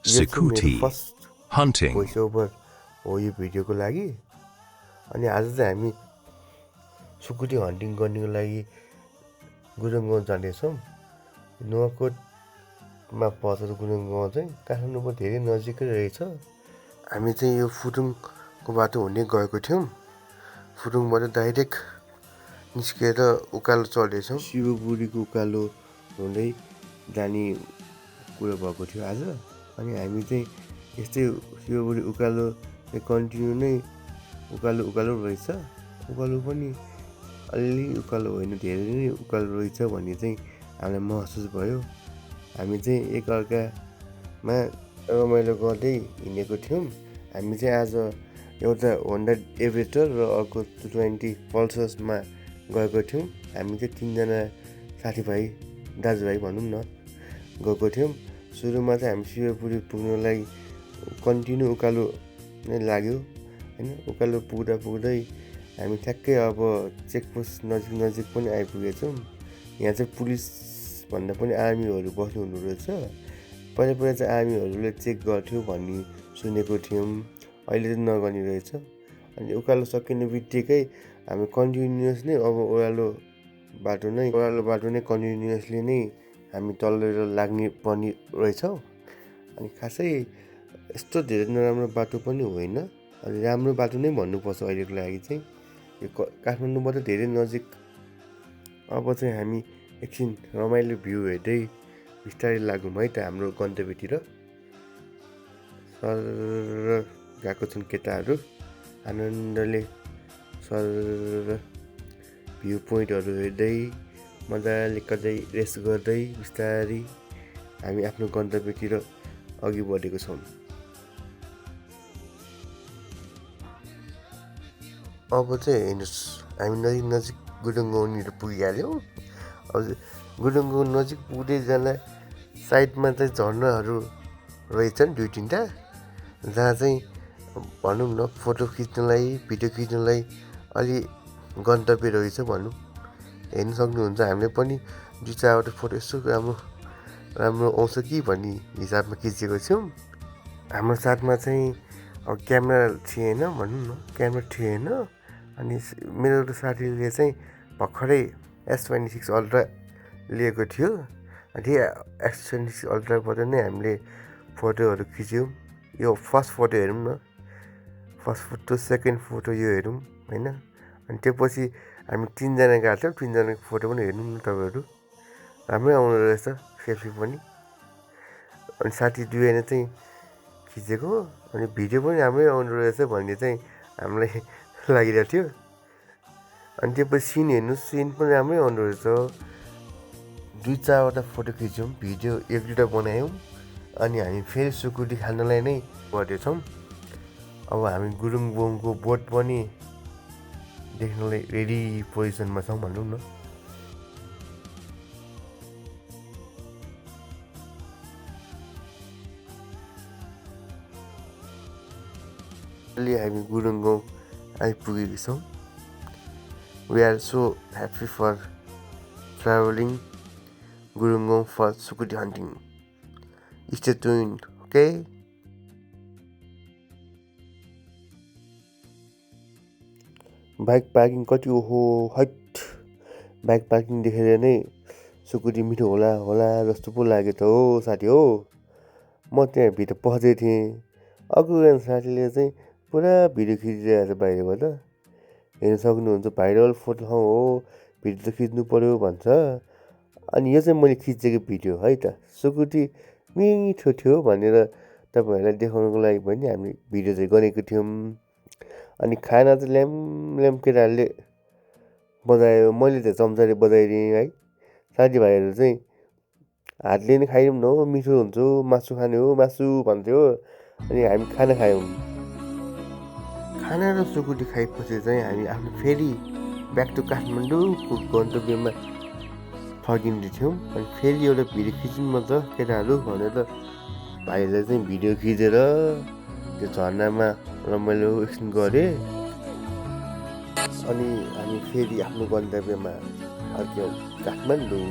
यो चाहिँ मेरो Sukuti first hunting. Voice over हो यो भिडियोको लागि। अनि आज चाहिँ हामी सुकुटी हन्टिङ गर्नको लागि गुरुङ गाउँ जाँदैछौँ। नुवाकोटमा पर्छ गुरुङ गाउँ चाहिँ काठमाडौँको धेरै नजिकै रहेछ। हामी चाहिँ यो फुटुङको बाटो हुँदै गएको थियौँ। फुटुङबाट डाइरेक्ट निस्केर उकालो चढ्दैछौँ। शिवपुरीको उकालो हुँदै जाने कुरो भएको थियो आज। अनि हामी चाहिँ यस्तै शिवपुरी उकालो कन्टिन्यू नै उकालो रहेछ। उकालो पनि अलिअलि उकालो होइन, धेरै नै उकालो रहेछ भन्ने चाहिँ हामीलाई महसुस भयो। हामी चाहिँ एकअर्कामा रमाइलो गर्दै हिँडेको थियौँ। हामी चाहिँ आज एउटा होन्डा एभरेटर र अर्को 220 पल्सर्समा गएको थियौँ। हामी चाहिँ तिनजना साथीभाइ दाजुभाइ भनौँ न गएको थियौँ। सुरुमा चाहिँ हामी शिवपुरी पुग्नलाई कन्टिन्यू उकालो नै लाग्यो होइन। उकालो पुग्दै हामी ठ्याक्कै अब चेकपोस्ट नजिक पनि आइपुगेछौँ। यहाँ चाहिँ पुलिस भन्दा पनि आर्मीहरू बस्नु हुँदो रहेछ। पहिला चाहिँ आर्मीहरूले चेक गर्थ्यो भन्ने सुनेको थियौँ, अहिले चाहिँ नगर्ने रहेछ। अनि उकालो सकिने बित्तिकै हामी कन्टिन्युस नै अब ओह्रालो बाटो नै कन्टिन्युसली नै हामी तलेर लाग्ने पर्ने रहेछौँ। अनि खासै यस्तो धेरै नराम्रो बाटो पनि होइन, अनि राम्रो बाटो नै भन्नुपर्छ अहिलेको लागि चाहिँ। यो काठमाडौँबाट धेरै नजिक। अब चाहिँ हामी एकछिन रमाइलो भ्यू हेर्दै बिस्तारै लागौँ है त हाम्रो गन्तव्यतिर। सर गएको छन् केटाहरू आनन्दले सर भ्यू पोइन्टहरू हेर्दै मजाले कतै रेस्ट गर्दै बिस्तारै हामी आफ्नो गन्तव्यतिर अघि बढेको छौँ। अब चाहिँ हेर्नुहोस्, हामी नजिक गुरुङ गाउँनिर पुगिहाल्यौँ। अब गुरुङ गाउँ नजिक पुग्दै जाँदा साइडमा चाहिँ झर्नाहरू रहेछन् 2-3टा, जहाँ चाहिँ भनौँ न फोटो खिच्नलाई भिडियो खिच्नलाई अलि गन्तव्य रहेछ भनौँ। हेर्नु सक्नुहुन्छ, हामीले पनि 2-4वटा फोटो यसो राम्रो आउँछ कि भन्ने हिसाबमा खिचेको छौँ। हाम्रो साथमा चाहिँ अब क्यामेरा थिएन भनौँ न, क्यामेरा थिएन। अनि मेरो एउटा साथीले चाहिँ भर्खरै S26 अल्ट्रा लिएको थियो। अनि S26 अल्ट्राबाट नै हामीले फोटोहरू खिच्यौँ। यो फर्स्ट फोटो हेरौँ न, फर्स्ट फोटो सेकेन्ड फोटो यो हेरौँ होइन। अनि त्यो पछि हामी 3जना गएको थियौँ, 3जनाको फोटो पनि हेर्नु न तपाईँहरू, राम्रै आउनु रहेछ सेल्फी पनि। अनि साथी दुईजना चाहिँ खिचेको, अनि भिडियो पनि राम्रै आउनु रहेछ भन्ने चाहिँ हामीलाई लागिरहेको थियो। अनि त्यो पछि सिन हेर्नुहोस्, सिन पनि राम्रै आउनु रहेछ। 2-4वटा फोटो खिच्यौँ, भिडियो 1-2टा बनायौँ। अनि हामी फेरि सुकुटी खानलाई नै बढ्दैछौँ। अब हामी गुरुङ गाउँको बोट पनि देख्नलाई रेडी पोजिसनमा छौँ भनौँ न। अहिले हामी गुरुङ गाउँ आइपुगेका छौँ। We are so happy for traveling Gurung Gaung for Sukuti hunting. Stay tuned, okay? Bike parking कति हो हट। बाइक पार्किङ देखेर नै सुकुटी मिठो होला जस्तो पो लाग्यो त हो साथी हो। म त्यहाँ भित्र पस्दै थिएँ, अघि साथीले चाहिँ पुरा भिडियो खिचिरहेको छ बाहिरबाट। हेर्न सक्नुहुन्छ, भाइरल फोटो हो, भिडियो त खिच्नु पऱ्यो भन्छ। अनि यो चाहिँ मैले खिचेको भिडियो है त। सुकुटी मिठो थियो भनेर तपाईँहरूलाई देखाउनुको लागि पनि हामीले भिडियो चाहिँ गरेको थियौँ। अनि खाना चाहिँ ल्याम केटाहरूले बजायो, मैले त चम्चाले बजाइदिएँ है। साथीभाइहरू चाहिँ हातले नै खायौँ न हो, मिठो हुन्छ, मासु खाने हो मासु भन्थ्यो। अनि हामी खाना खायौँ। खाना र सुकुटी खाएपछि चाहिँ हामी आफ्नो फेरि ब्याक टु काठमाडौँको गन्तव्यमा फर्किँदै थियौँ। अनि फेरि एउटा भिडियो खिच्नु म त केटाहरू भनेर भाइहरूले चाहिँ भिडियो खिचेर त्यो झर्नामा रमाइलो एकछिन गरेँ। अनि हामी फेरि आफ्नो गन्तव्यमा फर्क्यौँ काठमाडौँ।